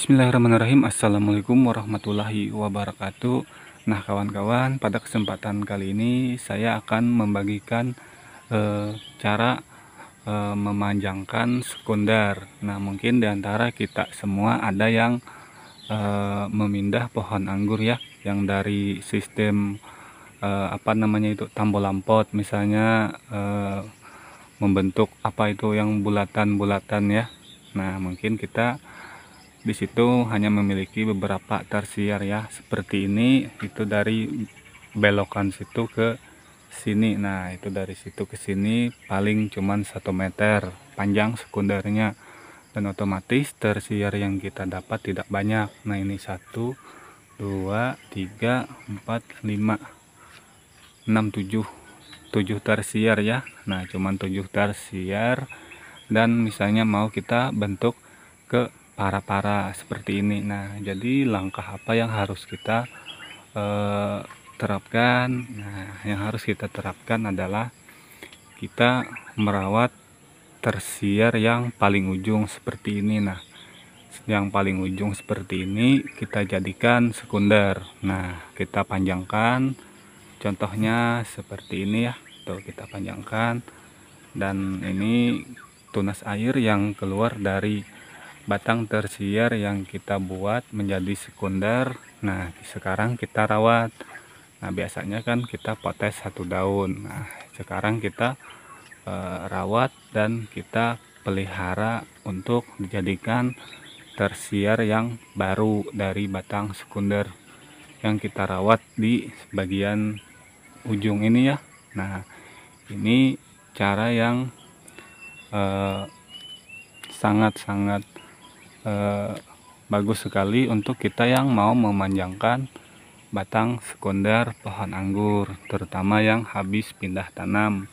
Bismillahirrahmanirrahim. Assalamualaikum warahmatullahi wabarakatuh. Nah, kawan-kawan, pada kesempatan kali ini saya akan membagikan cara memanjangkan sekunder. Nah, mungkin di antara kita semua ada yang memindah pohon anggur ya, yang dari sistem apa namanya itu tambol lampot, misalnya membentuk apa itu yang bulatan-bulatan ya. Nah, mungkin kita di situ hanya memiliki beberapa tersier ya, seperti ini. Itu dari belokan situ ke sini. Nah, itu dari situ ke sini paling cuman 1 meter panjang sekundernya, dan otomatis tersier yang kita dapat tidak banyak. Nah, ini 1 2 3 4 5 6 7 tersier ya. Nah, cuman 7 tersier, dan misalnya mau kita bentuk ke para-para seperti ini. Nah, jadi langkah apa yang harus kita terapkan? Nah, yang harus kita terapkan adalah kita merawat tersier yang paling ujung seperti ini. Nah, yang paling ujung seperti ini kita jadikan sekunder. Nah, kita panjangkan, contohnya seperti ini ya. Tuh, kita panjangkan, dan ini tunas air yang keluar dari batang tersier yang kita buat menjadi sekunder. Nah, sekarang kita rawat. Nah, biasanya kan kita potes 1 daun. Nah, sekarang kita rawat dan kita pelihara untuk dijadikan tersier yang baru dari batang sekunder yang kita rawat di bagian ujung ini ya. Nah, ini cara yang sangat-sangat bagus sekali untuk kita yang mau memanjangkan batang sekunder pohon anggur, terutama yang habis pindah tanam.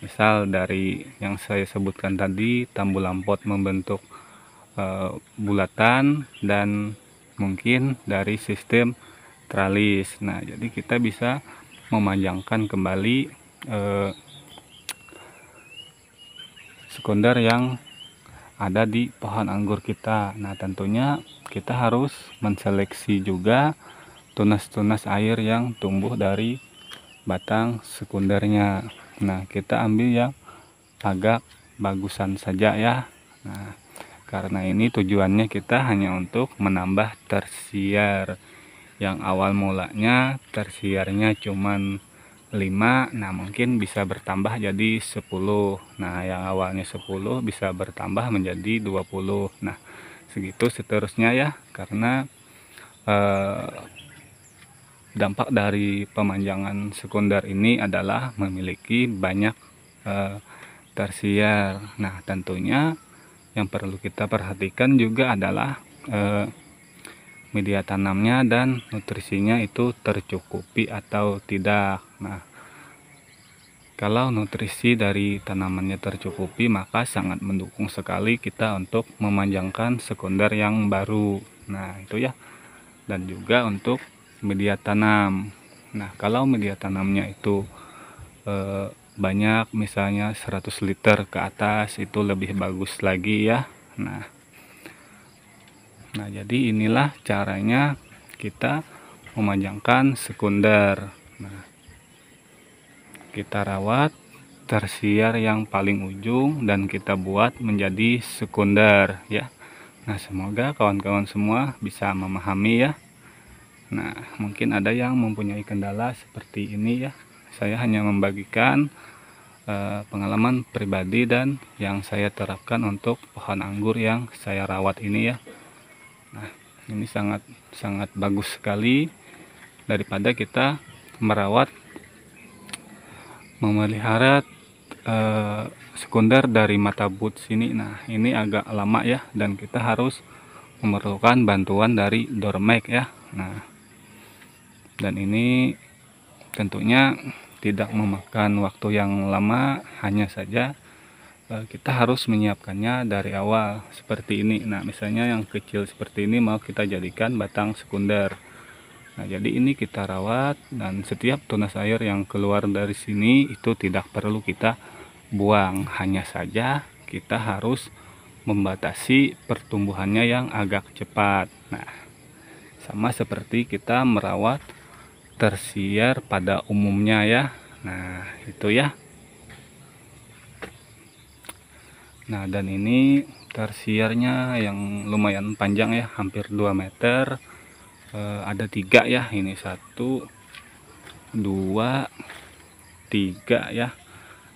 Misal dari yang saya sebutkan tadi, tambul lampot membentuk bulatan, dan mungkin dari sistem tralis. Nah, jadi kita bisa memanjangkan kembali sekunder yang ada di pohon anggur kita. Nah, tentunya kita harus menseleksi juga tunas-tunas air yang tumbuh dari batang sekundernya. Nah, kita ambil yang agak bagusan saja ya. Nah, karena ini tujuannya kita hanya untuk menambah tersier. Yang awal mulanya tersiernya cuman 5, nah mungkin bisa bertambah jadi 10. Nah, yang awalnya 10 bisa bertambah menjadi 20. Nah, segitu seterusnya ya, karena dampak dari pemanjangan sekunder ini adalah memiliki banyak tersier. Nah, tentunya yang perlu kita perhatikan juga adalah media tanamnya dan nutrisinya itu tercukupi atau tidak. Nah, kalau nutrisi dari tanamannya tercukupi, maka sangat mendukung sekali kita untuk memanjangkan sekunder yang baru. Nah, itu ya. Dan juga untuk media tanam. Nah, kalau media tanamnya itu banyak, misalnya 100 liter ke atas, itu lebih bagus lagi ya. Nah, jadi inilah caranya kita memanjangkan sekunder. Nah, kita rawat tersier yang paling ujung dan kita buat menjadi sekunder ya. Nah, semoga kawan-kawan semua bisa memahami ya. Nah, mungkin ada yang mempunyai kendala seperti ini ya. Saya hanya membagikan pengalaman pribadi dan yang saya terapkan untuk pohon anggur yang saya rawat ini ya. Nah, ini sangat bagus sekali daripada kita merawat, memelihara sekunder dari mata but sini. Nah, ini agak lama ya, dan kita harus memerlukan bantuan dari Dormek ya. Nah, dan ini tentunya tidak memakan waktu yang lama, hanya saja kita harus menyiapkannya dari awal seperti ini. Nah, misalnya yang kecil seperti ini mau kita jadikan batang sekunder. Nah, jadi ini kita rawat, dan setiap tunas air yang keluar dari sini itu tidak perlu kita buang, hanya saja kita harus membatasi pertumbuhannya yang agak cepat. Nah, sama seperti kita merawat tersier pada umumnya ya. Nah, itu ya. Nah, dan ini tersiernya yang lumayan panjang ya, hampir 2 meter. Ada 3 ya, ini 1 2 3 ya.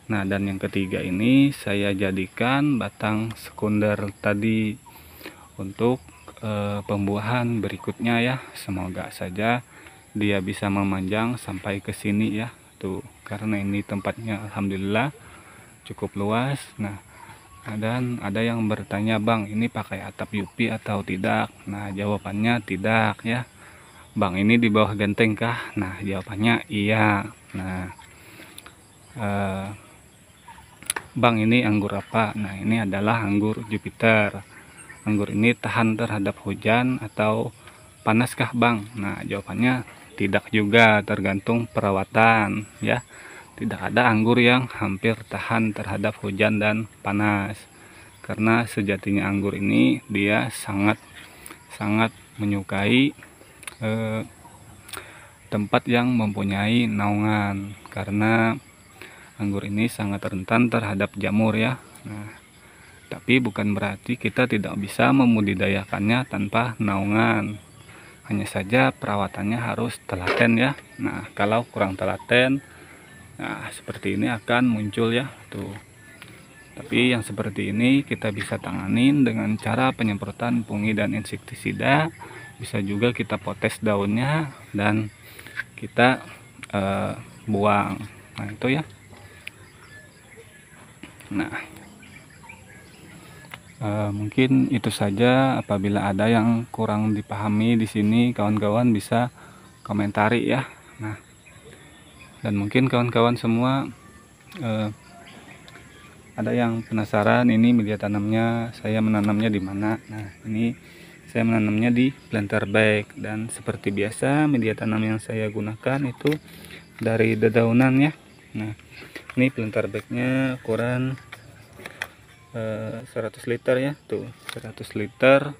Nah, dan yang ketiga ini saya jadikan batang sekunder tadi untuk pembuahan berikutnya ya. Semoga saja dia bisa memanjang sampai ke sini ya. Tuh, karena ini tempatnya alhamdulillah cukup luas. Nah, dan ada yang bertanya, Bang, ini pakai atap yupi atau tidak? Nah, jawabannya tidak ya. Bang, ini di bawah genteng kah? Nah, jawabannya iya. Nah, Bang, ini anggur apa? Nah, ini adalah anggur Jupiter. Anggur ini tahan terhadap hujan atau panaskah, Bang? Nah, jawabannya tidak juga, tergantung perawatan ya. Tidak ada anggur yang hampir tahan terhadap hujan dan panas, karena sejatinya anggur ini dia sangat menyukai tempat yang mempunyai naungan, karena anggur ini sangat rentan terhadap jamur ya. Nah, tapi bukan berarti kita tidak bisa membudidayakannya tanpa naungan, hanya saja perawatannya harus telaten ya. Nah, kalau kurang telaten, nah seperti ini akan muncul ya tuh. Tapi yang seperti ini kita bisa tanganin dengan cara penyemprotan fungi dan insektisida. Bisa juga kita potes daunnya dan kita buang. Nah, itu ya. Nah, mungkin itu saja. Apabila ada yang kurang dipahami di sini, kawan-kawan bisa komentari ya. Nah, dan mungkin kawan-kawan semua ada yang penasaran ini media tanamnya saya menanamnya di mana. Nah, ini saya menanamnya di planter bag, dan seperti biasa media tanam yang saya gunakan itu dari dedaunan ya. Nah, ini planter bagnya ukuran 100 liter ya, tuh 100 liter.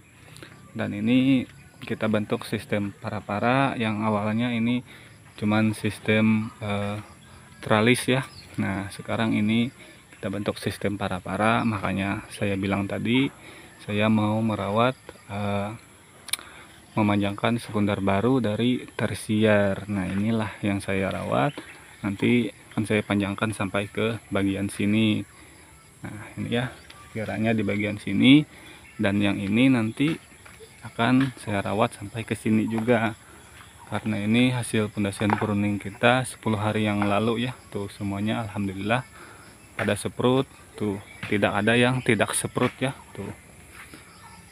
Dan ini kita bentuk sistem para-para yang awalnya ini cuman sistem tralis ya. Nah, sekarang ini kita bentuk sistem para-para, makanya saya bilang tadi saya mau merawat memanjangkan sekunder baru dari tersier. Nah, inilah yang saya rawat, nanti akan saya panjangkan sampai ke bagian sini. Nah, ini ya, kiranya di bagian sini, dan yang ini nanti akan saya rawat sampai ke sini juga, karena ini hasil pondasian pruning kita 10 hari yang lalu ya. Tuh semuanya alhamdulillah pada seprut, tuh tidak ada yang tidak seprut ya, tuh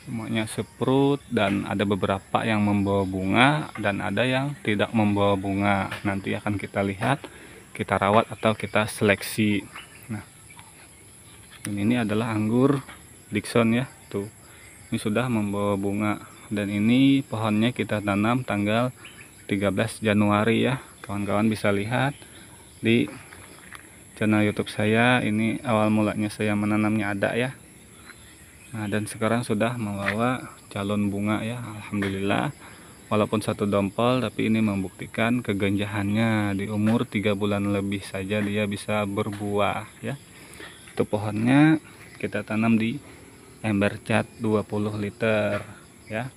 semuanya seprut, dan ada beberapa yang membawa bunga dan ada yang tidak membawa bunga. Nanti akan kita lihat, kita rawat atau kita seleksi. Nah, ini adalah anggur Dickson ya, tuh ini sudah membawa bunga, dan ini pohonnya kita tanam tanggal 13 Januari ya. Kawan-kawan bisa lihat di channel YouTube saya, ini awal mulanya saya menanamnya ada ya. Nah, dan sekarang sudah membawa calon bunga ya, alhamdulillah. Walaupun satu dompol, tapi ini membuktikan kegenjahannya. Di umur 3 bulan lebih saja dia bisa berbuah ya. Itu pohonnya kita tanam di ember cat 20 liter ya.